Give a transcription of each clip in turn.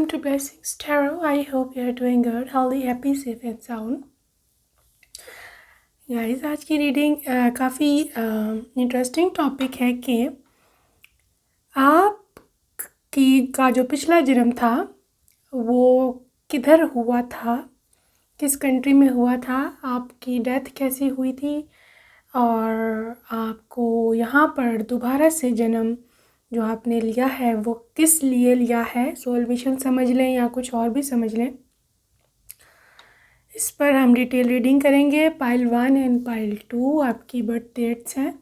to Blessings Tarot. I hope you are doing good, healthy, happy, safe and sound. Guys आज की reading काफ़ी interesting topic है कि आप का जो पिछला जन्म था वो किधर हुआ था, किस कंट्री में हुआ था, आपकी डेथ कैसे हुई थी और आपको यहाँ पर दोबारा से जन्म जो आपने लिया है वो किस लिए लिया है। सोल मिशन समझ लें या कुछ और भी समझ लें, इस पर हम डिटेल रीडिंग करेंगे। पाइल 1 एंड पाइल 2 आपकी बर्थ डेट्स हैं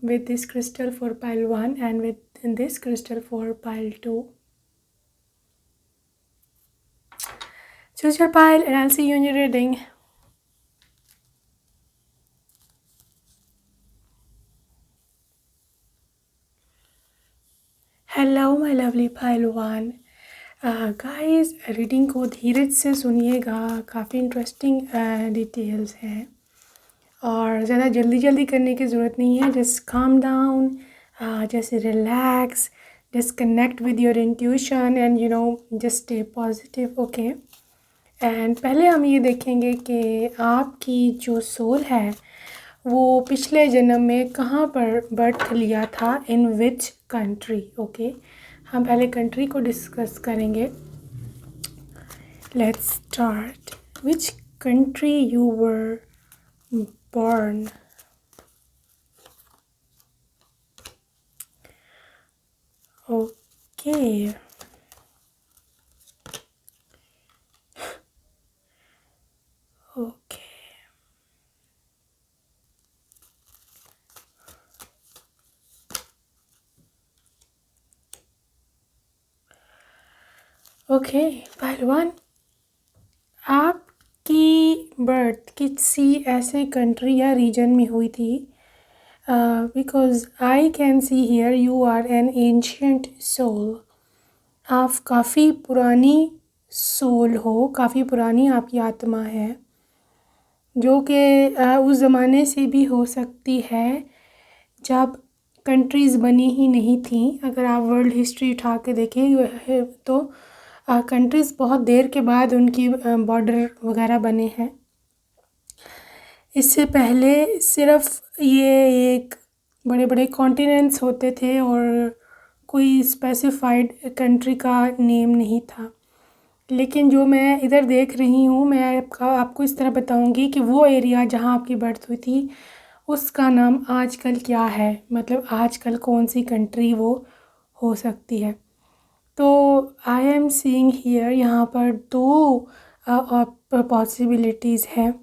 with this crystal for pile 1 and with this crystal for pile 2। Choose your pile and I'll see you in your reading. Hello my lovely pile 1. Guys reading को धीरज से सुनिएगा, काफ़ी interesting details हैं और ज़्यादा जल्दी करने की ज़रूरत नहीं है। जस्ट काम डाउन, जैसे relax, just connect with your intuition and just stay positive, okay. And पहले हम ये देखेंगे कि आपकी जो सोल है वो पिछले जन्म में कहाँ पर बर्थ लिया था, इन विच कंट्री, ओके। हम पहले कंट्री को डिस्कस करेंगे। Let's start. Which country you were born? Okay. Okay. Okay pile 1, आपकी बर्थ किसी ऐसे कंट्री या रीजन में हुई थी because I can see here you are an ancient soul. आप काफ़ी पुरानी सोल हो, काफ़ी पुरानी आपकी आत्मा है जो कि उस ज़माने से भी हो सकती है जब कंट्रीज़ बनी ही नहीं थी। अगर आप वर्ल्ड हिस्ट्री उठा के देखें तो कंट्रीज़ बहुत देर के बाद उनकी बॉर्डर वगैरह बने हैं। इससे पहले सिर्फ ये एक बड़े बड़े कॉन्टिनेंट्स होते थे और कोई स्पेसिफाइड कंट्री का नेम नहीं था। लेकिन जो मैं इधर देख रही हूँ, मैं आपको इस तरह बताऊँगी कि वो एरिया जहाँ आपकी बर्थ हुई थी उसका नाम आजकल क्या है, मतलब आजकल कौन सी कंट्री वो हो सकती है। तो आई एम सीइंग हियर यहाँ पर दो पॉसिबिलिटीज़ हैं।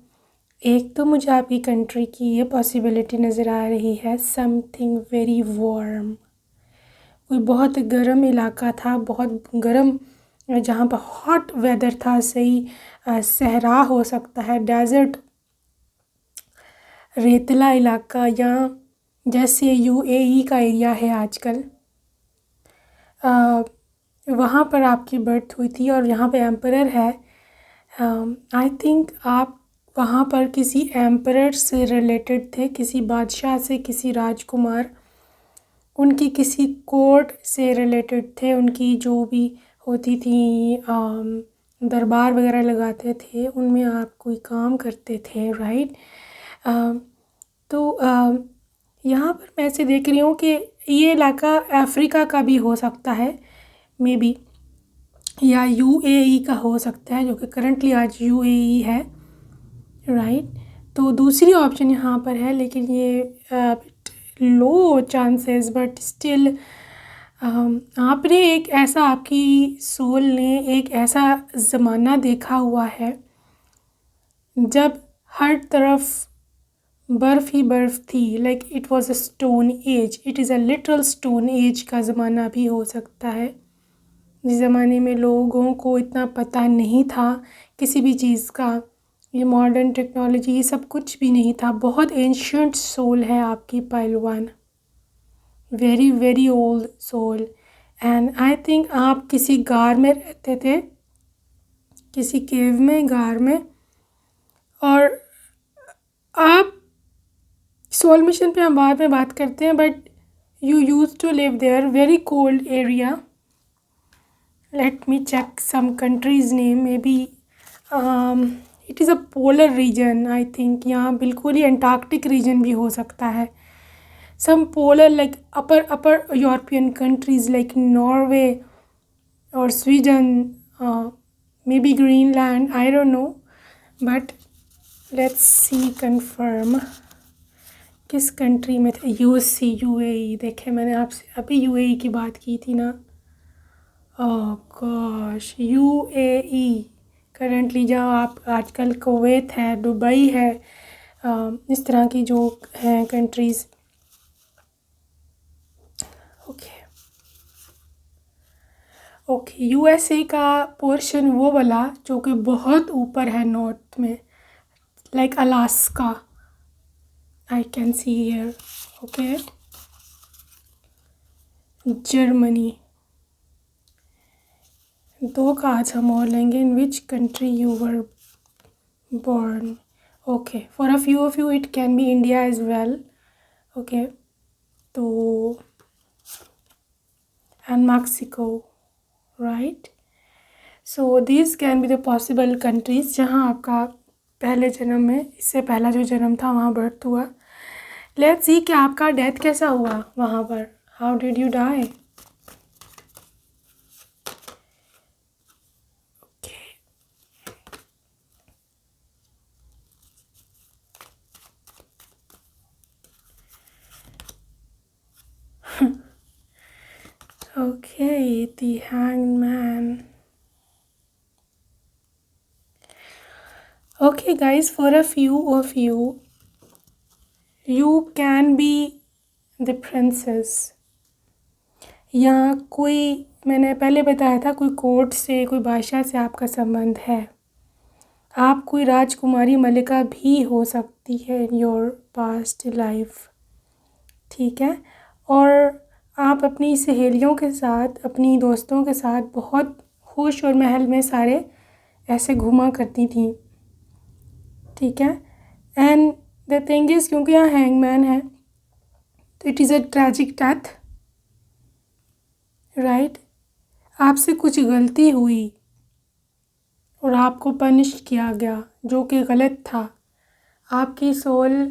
एक तो मुझे आपकी कंट्री की ये पॉसिबिलिटी नज़र आ रही है, समथिंग वेरी वार्म, कोई बहुत गर्म इलाका था, बहुत गर्म, जहाँ पर हॉट वेदर था, सही सहरा हो सकता है, डेजर्ट, रेतला इलाका, या जैसे यूएई का एरिया है आजकल, वहाँ पर आपकी बर्थ हुई थी और यहाँ पे एम्परर है। आई थिंक आप वहाँ पर किसी एम्परर से रिलेटेड थे, किसी बादशाह से, किसी राजकुमार, उनकी किसी कोर्ट से रिलेटेड थे। उनकी जो भी होती थी दरबार वगैरह लगाते थे, उनमें आप कोई काम करते थे, राइट। तो यहाँ पर मैं ऐसे देख रही हूँ कि ये इलाका अफ्रीका का भी हो सकता है मे बी, या यूएई का हो सकता है, जो कि करंटली आज यूएई है, राइट। तो दूसरी ऑप्शन यहाँ पर है, लेकिन ये लो चांसेस, बट स्टिल आपने एक ऐसा, आपकी सोल ने एक ऐसा ज़माना देखा हुआ है जब हर तरफ बर्फ़ ही बर्फ़ थी। Like it was a stone age, it is a literal stone age का ज़माना भी हो सकता है, जिस ज़माने में लोगों को इतना पता नहीं था किसी भी चीज़ का, ये मॉडर्न टेक्नोलॉजी, ये सब कुछ भी नहीं था। बहुत एंशियंट सोल है आपकी पाइल 1, very very old soul. And I think आप किसी गार में रहते थे, किसी केव में, गार में, और आप सोल मिशन पे हम बाद में बात करते हैं, but you use to live there, very cold area, Let me check some countries name. Maybe it is a polar region. I think यहाँ बिल्कुल ही Antarctic region भी हो सकता है. Some polar like upper European countries like Norway or Sweden, maybe Greenland. I don't know, but let's see confirm. किस country में थे? UAE. देखे मैंने आपसे अभी यूएई की बात की थी ना. ओह गॉश, यूएई करंटली जहाँ आप आजकल कुवैत है, दुबई है, इस तरह की जो हैं कंट्रीज़. ओके यूएसए का पोर्शन वो वाला जो कि बहुत ऊपर है नॉर्थ में, like Alaska. I can see here. Okay Germany. दो का आज हम और लेंगे. In which country you were born. Okay, for a few of you it can be India as well. Okay, तो and Mexico, right? So these can be the possible countries जहाँ आपका पहले जन्म में, इससे पहला जो जन्म था वहाँ बर्थ हुआ. लेट्स सी कि आपका डेथ कैसा हुआ वहाँ पर. How did you die? Okay, the Hanged Man. Okay guys, for a few of you, you can be the princess. या कोई, मैंने पहले बताया था, कोई कोर्ट से, कोई बादशाह से आपका संबंध है. आप कोई राजकुमारी मलिका भी हो सकती है इन योर पास्ट लाइफ. ठीक है. और आप अपनी सहेलियों के साथ, अपनी दोस्तों के साथ बहुत खुश और महल में सारे ऐसे घूमा करती थी. ठीक है. एंड द थिंग इज़, क्योंकि यहाँ हैंगमैन है तो it is a tragic death, right. आपसे कुछ गलती हुई और आपको पनिश किया गया जो कि गलत था. आपकी सोल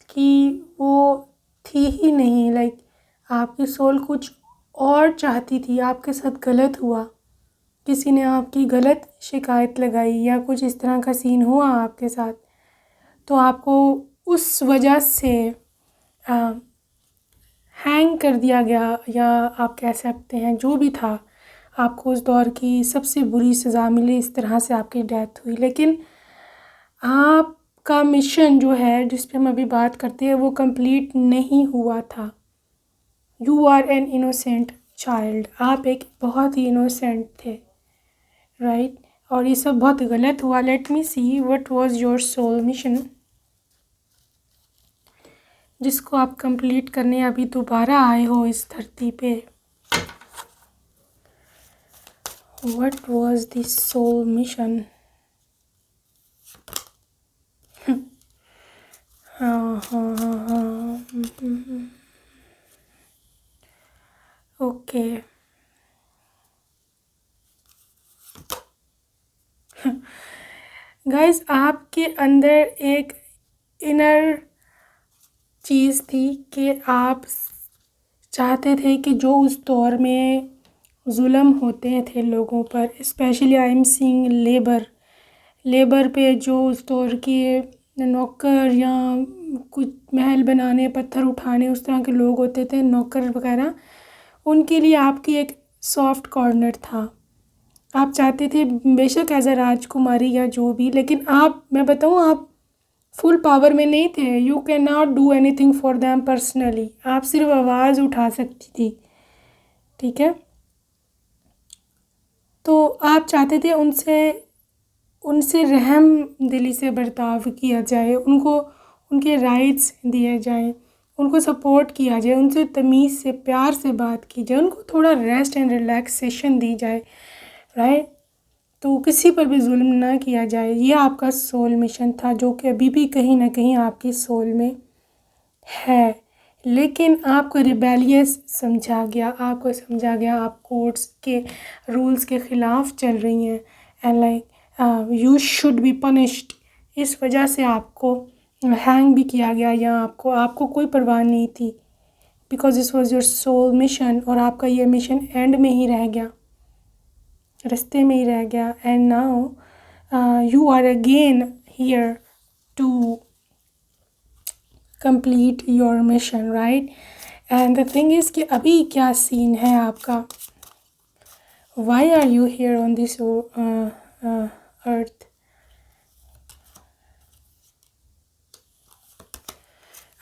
की वो थी ही नहीं, लाइक आपकी सोल कुछ और चाहती थी. आपके साथ गलत हुआ, किसी ने आपकी गलत शिकायत लगाई या कुछ इस तरह का सीन हुआ आपके साथ, तो आपको उस वजह से हैंग कर दिया गया, या आप कह सकते हैं जो भी था, आपको उस दौर की सबसे बुरी सज़ा मिली. इस तरह से आपकी डेथ हुई. लेकिन आपका मिशन जो है जिस पे हम अभी बात करते हैं वो कंप्लीट नहीं हुआ था. You are an innocent child. आप एक बहुत ही इनोसेंट थे, राइट. और ये सब बहुत गलत हुआ. Let me see what was your soul mission, जिसको आप कंप्लीट करने अभी दोबारा आए हो इस धरती पे. What was the soul mission? हाँ. ओके. गाइस, आपके अंदर एक इनर चीज़ थी कि आप चाहते थे कि जो उस दौर में जुल्म होते थे लोगों पर, specially I am seeing labour पे, जो उस दौर के नौकर या कुछ महल बनाने, पत्थर उठाने, उस तरह के लोग होते थे, नौकर वगैरह, उनके लिए आपकी एक सॉफ्ट कॉर्नर था. आप चाहते थे बेशक एज अ राजकुमारी या जो भी, लेकिन आप, मैं बताऊँ, आप फुल पावर में नहीं थे. You can not do anything for them personally. आप सिर्फ आवाज़ उठा सकती थी. ठीक है. तो आप चाहते थे उनसे रहम दिली से बर्ताव किया जाए, उनको उनके राइट्स दिए जाएं, उनको सपोर्ट किया जाए, उनसे तमीज़ से, प्यार से बात की जाए, उनको थोड़ा रेस्ट एंड रिलैक्सेशन दी जाए, राइट. तो किसी पर भी जुल्म ना किया जाए. ये आपका सोल मिशन था, जो कि अभी भी कहीं ना कहीं आपकी सोल में है. लेकिन आपको रिबेलियस समझा गया, आपको समझा गया आप कोर्ट्स के रूल्स के ख़िलाफ़ चल रही हैं and like you should be punished. इस वजह से आपको हैंग भी किया गया या आपको कोई परवाह नहीं थी, because this was your soul mission. और आपका ये मिशन एंड में ही रह गया, रास्ते में ही रह गया। And now you are again here to complete your mission, right? And the thing is कि अभी क्या सीन है आपका? Why are you here on this earth?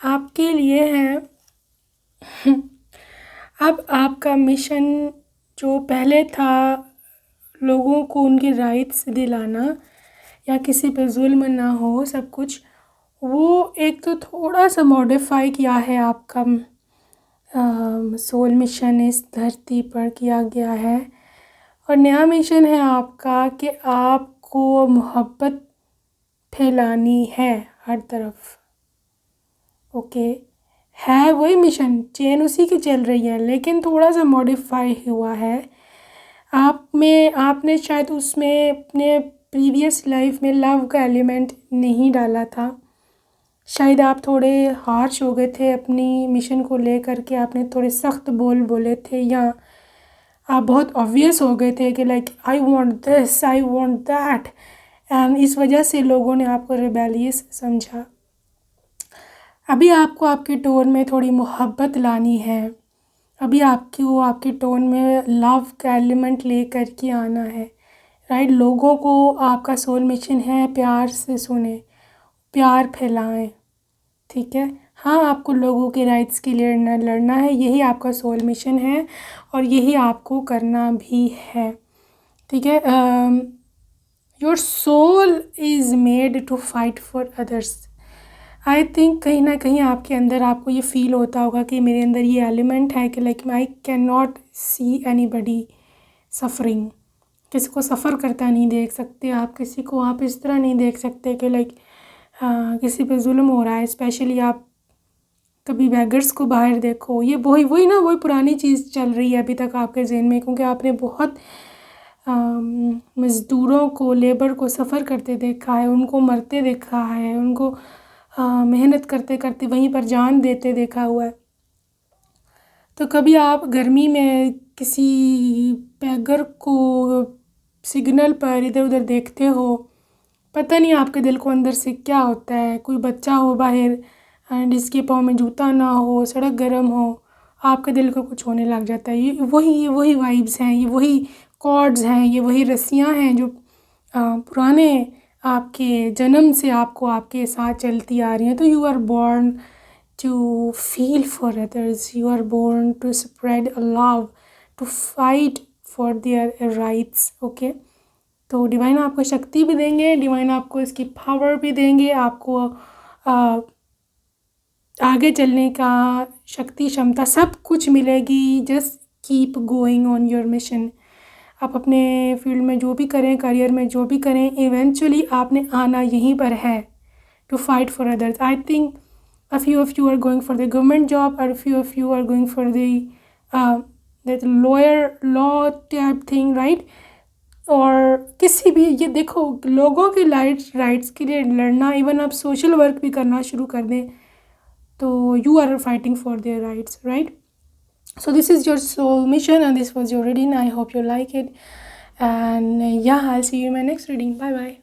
आपके लिए है अब आपका मिशन जो पहले था, लोगों को उनके राइट्स दिलाना या किसी पे जुल्म ना हो, सब कुछ वो एक तो थोड़ा सा मॉडिफाई किया है आपका सोल मिशन इस धरती पर किया गया है। और नया मिशन है आपका कि आपको मोहब्बत फैलानी है हर तरफ। ओके, है वही मिशन, चेन उसी की चल रही है, लेकिन थोड़ा सा मॉडिफाई हुआ है आपने शायद उसमें अपने प्रीवियस लाइफ में लव का एलिमेंट नहीं डाला था। शायद आप थोड़े हार्श हो गए थे अपनी मिशन को लेकर के, आपने थोड़े सख्त बोल बोले थे, या आप बहुत ऑब्वियस हो गए थे कि like I want this, I want that, and इस वजह से लोगों ने आपको रिबेलियस समझा। अभी आपको आपके टोन में थोड़ी मोहब्बत लानी है, अभी आपको आपके टोन में लव का एलिमेंट ले कर के आना है, राइट? लोगों को आपका सोल मिशन है प्यार से सुने, प्यार फैलाएं, ठीक है? हाँ, आपको लोगों के राइट्स के लिए लड़ना है, यही आपका सोल मिशन है और यही आपको करना भी है, ठीक है? Your soul is made to fight for others. I think कहीं ना कहीं आपके अंदर आपको ये फ़ील होता होगा कि मेरे अंदर ये एलिमेंट है कि like I can not see anybody suffering. किसी को सफ़र करता नहीं देख सकते आप, किसी को आप इस तरह नहीं देख सकते कि लाइक किसी पे जुल्म हो रहा है। स्पेशली आप कभी बैगर्स को बाहर देखो, ये वही ना, वही पुरानी चीज़ चल रही है अभी तक आपके ज़हन में, क्योंकि आपने बहुत मज़दूरों को, लेबर को सफ़र करते देखा है, उनको मरते देखा है, उनको मेहनत करते करते वहीं पर जान देते देखा हुआ है। तो कभी आप गर्मी में किसी बैगर को सिग्नल पर इधर उधर देखते हो, पता नहीं आपके दिल को अंदर से क्या होता है। कोई बच्चा हो बाहर जिसके पाँव में जूता ना हो, सड़क गर्म हो, आपके दिल को कुछ होने लग जाता है। ये वही वाइब्स हैं, ये वही कॉर्ड्स हैं, ये वही रस्सियाँ हैं जो पुराने आपके जन्म से आपको आपके साथ चलती आ रही हैं। तो you are born to feel for others, you are born to spread love, to fight for their rights. Okay, तो डिवाइन आपको शक्ति भी देंगे, डिवाइन आपको इसकी पावर भी देंगे, आपको आगे चलने का शक्ति, क्षमता, सब कुछ मिलेगी। Just keep going on your mission. आप अपने फील्ड में जो भी करें, करियर में जो भी करें, इवेंचुअली आपने आना यहीं पर है to fight for others. I think a few of you are going for the government job, or a few of you are going for the that law type thing, right? और किसी भी, ये देखो, लोगों के राइट्स के लिए लड़ना, इवन आप सोशल वर्क भी करना शुरू कर दें तो you are fighting for their rights, right? So this is your soul mission and this was your reading. I hope you like it, and yeah, I'll see you in my next reading. Bye bye.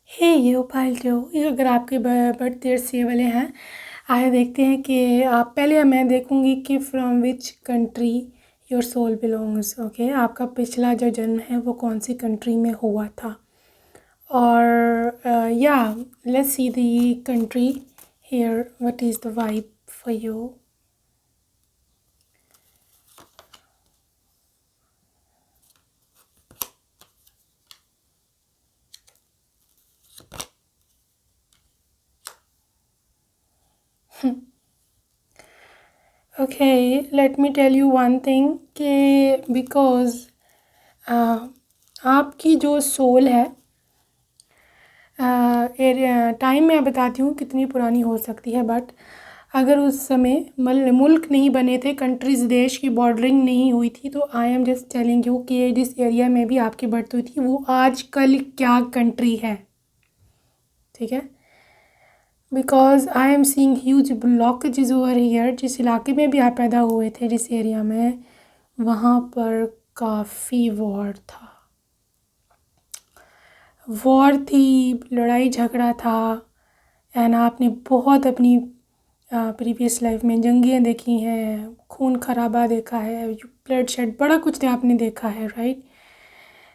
हे ये उपाल जो, ये अगर आपके birth year से वाले हैं, आए देखते हैं कि आप पहले, मैं देखूंगी कि from which country your soul belongs. Okay, आपका पिछला जो जन्म है वो कौन सी कंट्री में हुआ था। और या let's see the country here, what is the vibe for you. Okay, let me tell you one thing कि because आपकी जो सोल है एरिया टाइम मैं बताती हूँ कितनी पुरानी हो सकती है, बट अगर उस समय मुल्क नहीं बने थे, कंट्रीज़ देश की बॉर्डरिंग नहीं हुई थी, तो I am just telling you कि जिस एरिया में भी आपकी बर्थ हुई थी वो आज कल क्या कंट्री है, ठीक है। Because I am seeing huge blockages over here. जिस इलाके में भी आप पैदा हुए थे, जिस एरिया में, वहाँ पर काफ़ी वॉर था, वॉर थी, लड़ाई झगड़ा था। एंड आपने बहुत अपनी प्रीवियस लाइफ में जंगें देखी हैं, खून खराबा देखा है, ब्लड शेड, बड़ा कुछ आपने देखा है, right.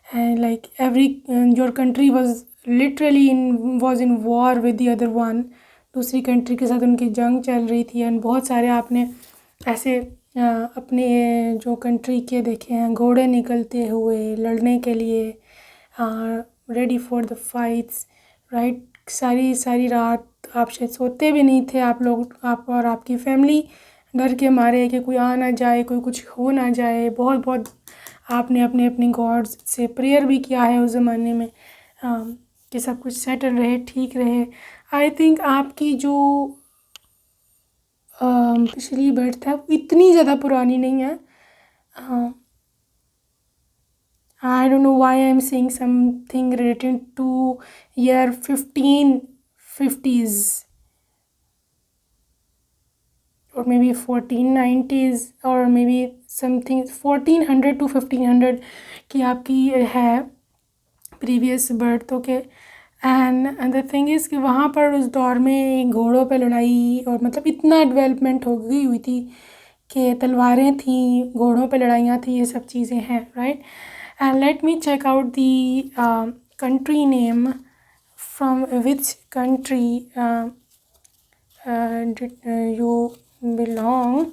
And like every your country was in war with the other one. दूसरी कंट्री के साथ उनकी जंग चल रही थी। एंड बहुत सारे आपने ऐसे अपने जो कंट्री के देखे हैं, घोड़े निकलते हुए लड़ने के लिए, ready for the fights, right. सारी सारी रात आप शायद सोते भी नहीं थे, आप लोग, आप और आपकी फैमिली, डर के मारे कि कोई आ ना जाए, कोई कुछ हो ना जाए। बहुत बहुत आपने अपने अपने गॉड्स से प्रेयर भी किया है उस ज़माने में, कि सब कुछ सेटल रहे, ठीक रहे। आई थिंक आपकी जो पिछली बर्थ है वो इतनी ज़्यादा पुरानी नहीं है। I don't know why I'm saying something related to year 1550s or maybe 1490s or maybe something 1400 to 1500 की आपकी है previous birth, okay. And the thing is कि वहाँ पर उस दौर में घोड़ों पे लड़ाई, और मतलब इतना डेवलपमेंट हो गई हुई थी कि तलवारें थी, घोड़ों पे लड़ाइयाँ थी, ये सब चीज़ें हैं, right. And let me check out the country name, from which country did you belong.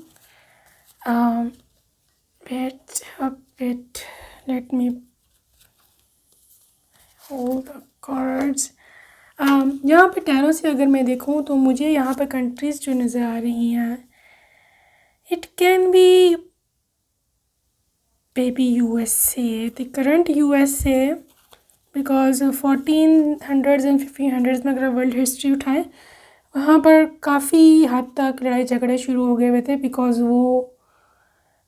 Wait a bit, let me hold the cards. यहाँ पे टैरो से अगर मैं देखूँ तो मुझे यहाँ पे कंट्रीज़ जो नज़र आ रही हैं, it can be maybe USA, the current USA, because 1400s and 1500s में अगर वर्ल्ड हिस्ट्री उठाएं, वहाँ पर काफ़ी हद तक लड़ाई झगड़े शुरू हो गए हुए थे। बिकॉज वो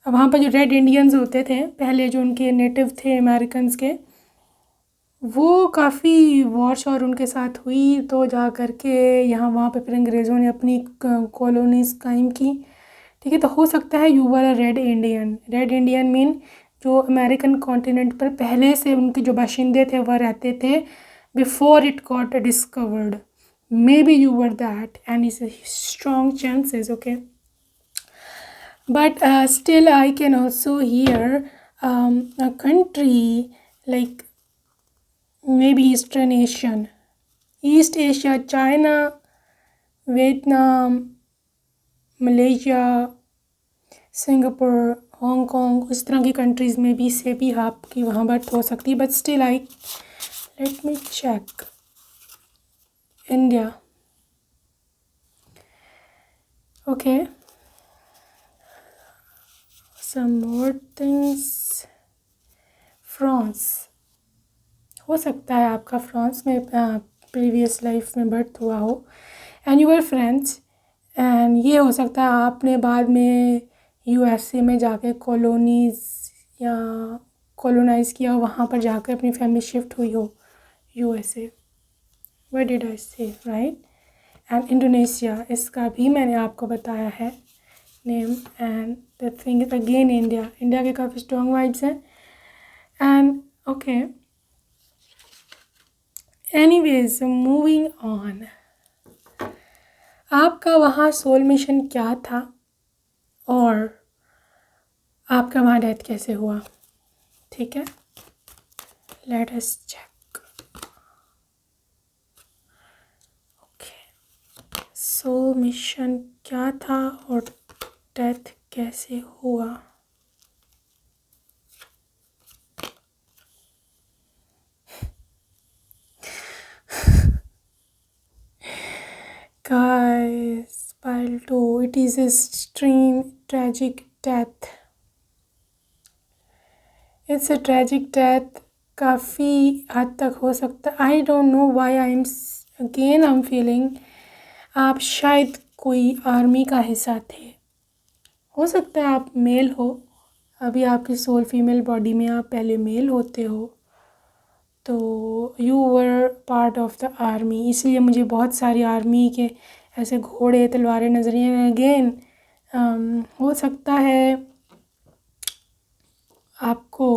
वहाँ पर जो रेड इंडियंस होते थे पहले, जो उनके नेटिव थे अमेरिकन्स के, वो काफ़ी वॉर शॉर उनके साथ हुई, तो जा कर के यहाँ वहाँ पे फिर अंग्रेज़ों ने अपनी कॉलोनीज़ कायम की, ठीक है। तो हो सकता है you were a red Indian. Red Indian mean जो अमेरिकन कॉन्टिनेंट पर पहले से उनके जो बाशिंदे थे वह रहते थे, before it got discovered. May be you were that, and it's strong chances, okay. But still I can also here a country like maybe Eastern Asian, East Asia, China, Vietnam, Malaysia, Singapore, Hong Kong, इस तरह की countries में भी से भी आपकी वहाँ birth हो सकती है। But still I let me check India, okay. Some more things, France, हो सकता है आपका फ्रांस में प्रीवियस लाइफ में बर्थ हुआ हो, and you are French. And ये हो सकता है आपने बाद में यूएसए में जाके कॉलोनीज़ या कॉलोनाइज़ किया हो, वहाँ पर जाकर अपनी फैमिली शिफ्ट हुई हो यूएसए। व्हाट डिड आई से, राइट। एंड इंडोनेशिया, इसका भी मैंने आपको बताया है name. And the thing is again India, India के काफ़ी स्ट्रॉन्ग वाइब्स हैं। And okay, anyways moving on, आपका वहाँ सोल मिशन क्या था और आपका वहाँ डेथ कैसे हुआ, ठीक है। Let us check, okay. Soul mission क्या था और डेथ कैसे हुआ। Guys, pile 2, it is a extreme tragic death. It's a tragic death काफ़ी हद तक हो सकता, I don't know why I am feeling आप शायद कोई आर्मी का हिस्सा थे। हो सकता है आप मेल हो, अभी आपकी सोल फीमेल बॉडी में आप पहले मेल होते हो, तो you were part of the army, इसलिए मुझे बहुत सारी आर्मी के ऐसे घोड़े तलवारें नजर हैं। अगेन हो सकता है आपको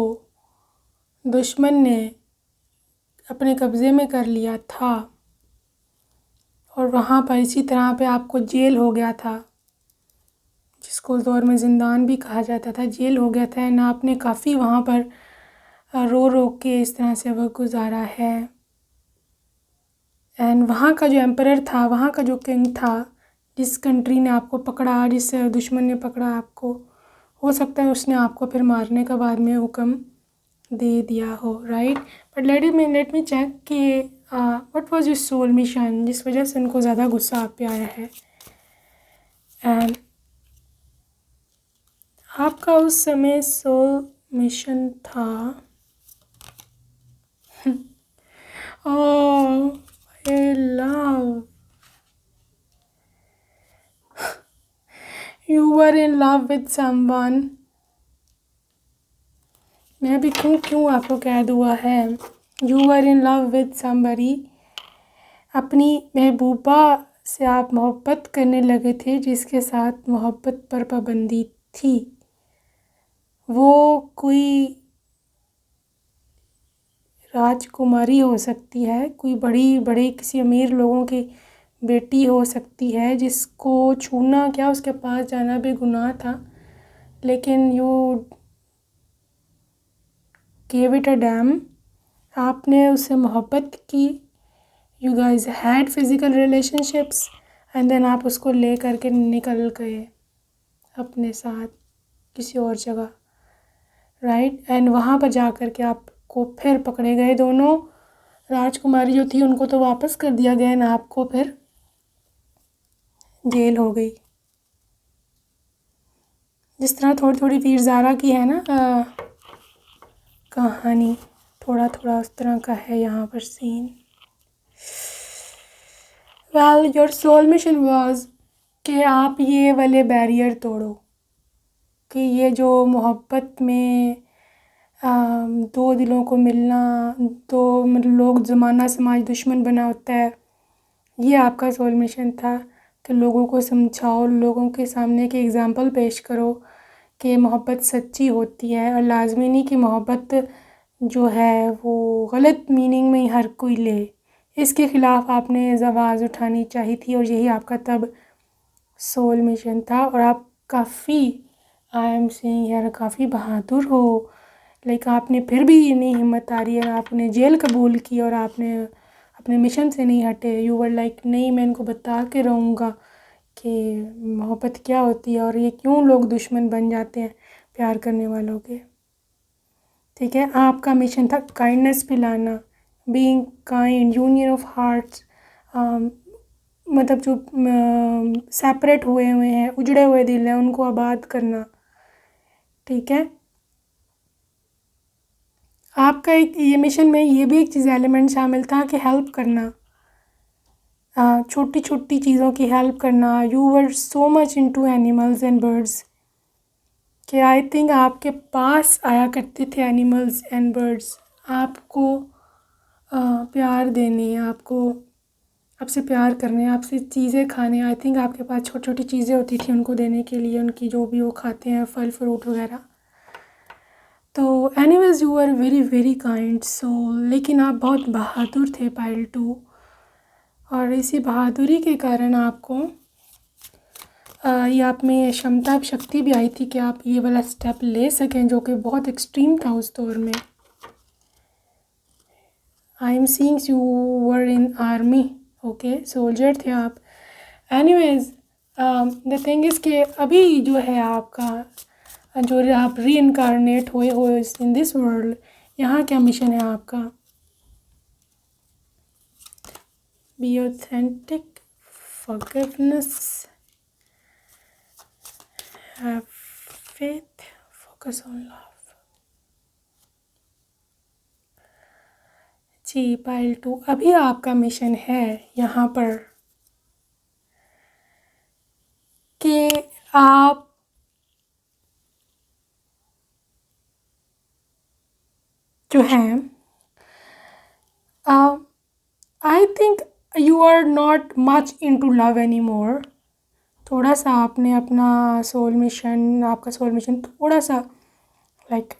दुश्मन ने अपने कब्ज़े में कर लिया था और वहाँ पर इसी तरह पे आपको जेल हो गया था, जिसको उस दौर में ज़िंदान भी कहा जाता था, जेल हो गया था। एंड आपने काफ़ी वहाँ पर रो रो के इस तरह से वक्त गुजारा है। एंड वहाँ का जो एम्परर था, वहाँ का जो किंग था, जिस कंट्री ने आपको पकड़ा, जिस दुश्मन ने पकड़ा आपको, हो सकता है उसने आपको फिर मारने का बाद में हुक्म दे दिया हो, right. But let me check कि what was your soul mission, जिस वजह से उनको ज़्यादा गुस्सा आप पे आया है। एंड आपका उस समय सोल मिशन था oh my love, you were in love with someone. मैं भी क्यों आपको कैद हुआ है। You were in love with somebody, अपनी महबूबा से आप मोहब्बत करने लगे थे, जिसके साथ मोहब्बत पर पाबंदी थी। वो कोई राजकुमारी हो सकती है, कोई बड़े किसी अमीर लोगों की बेटी हो सकती है, जिसको छूना क्या उसके पास जाना भी गुनाह था, लेकिन you gave it a damn, आपने उससे मोहब्बत की। You guys had physical relationships and then आप उसको ले करके निकल गए अपने साथ किसी और जगह, राइट। एंड वहाँ पर जा कर के आपको फिर पकड़े गए। दोनों राजकुमारी जो थी उनको तो वापस कर दिया गया ना, आपको फिर जेल हो गई। जिस तरह थोड़ी थोड़ी वीर ज़ारा की है ना कहानी, थोड़ा थोड़ा उस तरह का है यहाँ पर scene. Well your soul mission was कि आप ये वाले बैरियर तोड़ो, कि ये जो मोहब्बत में दो दिलों को मिलना, दो मतलब लोग ज़माना समाज दुश्मन बना होता है, ये आपका सोल मिशन था कि लोगों को समझाओ, लोगों के सामने के एग्ज़ाम्पल पेश करो कि मोहब्बत सच्ची होती है और लाजमी नहीं कि मोहब्बत जो है वो गलत मीनिंग में ही हर कोई ले। इसके ख़िलाफ़ आपने आवाज़ उठानी चाहिए थी और यही आपका तब सोल मिशन था। और आप काफ़ी आई एम सेइंग यार काफ़ी बहादुर हो, लाइक आपने फिर भी नहीं हिम्मत आ रही है, आपने जेल कबूल की और आपने अपने मिशन से नहीं हटे। यू वर लाइक नहीं, मैं इनको बता के रहूँगा कि मोहब्बत क्या होती है और ये क्यों लोग दुश्मन बन जाते हैं प्यार करने वालों के। ठीक है, आपका मिशन था काइंडनेस फैलाना, being kind, union of hearts, मतलब जो सेपरेट हुए हैं, उजड़े हुए दिल हैं, उनको आबाद करना। ठीक है, आपका एक ये मिशन में ये भी एक चीज़ एलिमेंट शामिल था कि हेल्प करना, छोटी छोटी चीज़ों की हेल्प करना। You were so much into animals and birds कि आई थिंक आपके पास आया करते थे एनिमल्स एंड बर्ड्स आपको प्यार देने, आपको आपसे प्यार करने, आपसे चीज़ें खाने। आई थिंक आपके पास छोटी छोटी चीज़ें होती थी उनको देने के लिए, उनकी जो भी वो खाते हैं फल फ्रूट वगैरह। तो anyways you are very very kind soul, लेकिन आप बहुत बहादुर थे पायल टू, और इसी बहादुरी के कारण आपको ये आप में क्षमता शक्ति भी आई थी कि आप ये वाला स्टेप ले सकें जो कि बहुत एक्सट्रीम था उस दौर में। I am seeing you were in army, okay soldier थे आप। एनीवेज द थिंग इज़ कि अभी जो है आपका जो आप री इनकारनेट हुए हो इन दिस वर्ल्ड, यहाँ क्या मिशन है आपका? Be authentic, forgiveness, have faith, focus on love. जी, पाइल 2 अभी आपका मिशन है यहाँ पर कि आप जो हैं I think you are not much into love any more. थोड़ा सा आपने अपना आपका सोल मिशन थोड़ा सा लाइक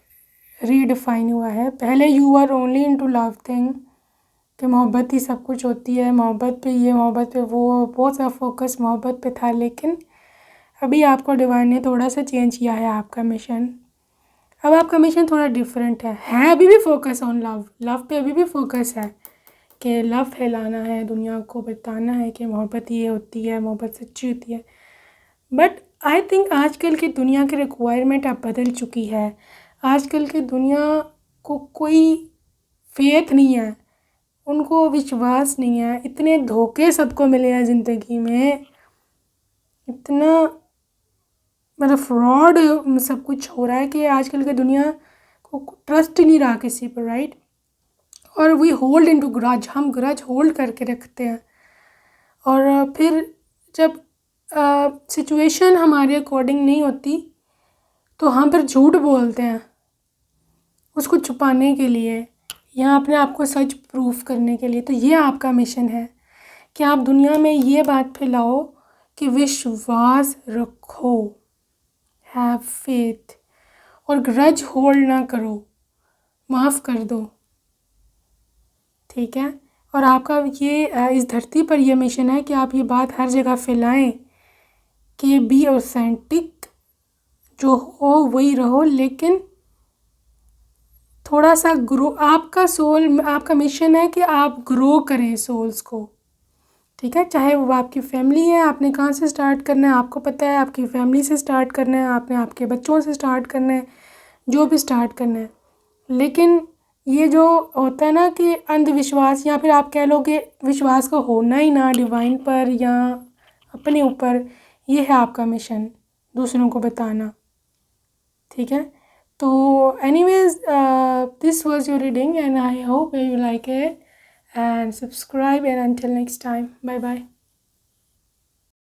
रीडिफाइन हुआ है। पहले you are only into love thing कि मोहब्बत ही सब कुछ होती है, मोहब्बत पे ये मोहब्बत पे वो, बहुत सा फोकस मोहब्बत पे था। लेकिन अभी आपको डिवाइन ने थोड़ा सा चेंज किया है आपका मिशन। अब आपका मिशन थोड़ा डिफरेंट है अभी भी फोकस ऑन लव, लव पे अभी भी फोकस है कि लव फैलाना है, दुनिया को बताना है कि मोहब्बत ये होती है, मोहब्बत सच्ची होती है। बट आई थिंक आजकल की दुनिया की रिक्वायरमेंट अब बदल चुकी है। आजकल की दुनिया को कोई फेथ नहीं है, उनको विश्वास नहीं है। इतने धोखे सबको मिले हैं ज़िंदगी में, इतना मतलब फ्रॉड सब कुछ हो रहा है कि आजकल की दुनिया को ट्रस्ट ही नहीं रहा किसी पर, राइट। और वी होल्ड इनटू ग्रज, हम ग्रज होल्ड करके रखते हैं। और फिर जब सिचुएशन हमारे अकॉर्डिंग नहीं होती तो हम फिर झूठ बोलते हैं उसको छुपाने के लिए या अपने आप को सच प्रूफ करने के लिए। तो ये आपका मिशन है कि आप दुनिया में ये बात फैलाओ कि विश्वास रखो, हैव फेथ, और ग्रज होल्ड ना करो, माफ़ कर दो, ठीक है। और आपका ये इस धरती पर ये मिशन है कि आप ये बात हर जगह फैलाएं कि बी ऑथेंटिक, जो हो वही रहो, लेकिन थोड़ा सा ग्रो। आपका मिशन है कि आप ग्रो करें सोल्स को, ठीक है। चाहे वो आपकी फैमिली है, आपने कहाँ से स्टार्ट करना है आपको पता है, आपकी फैमिली से स्टार्ट करना है, आपने आपके बच्चों से स्टार्ट करना है, जो भी स्टार्ट करना है। लेकिन ये जो होता है ना कि अंधविश्वास, या फिर आप कह लो कि विश्वास का होना ही ना डिवाइन पर या अपने ऊपर, ये है आपका मिशन, दूसरों को बताना, ठीक है। तो anyways this was your reading and I hope you like it and subscribe and until next time, bye bye.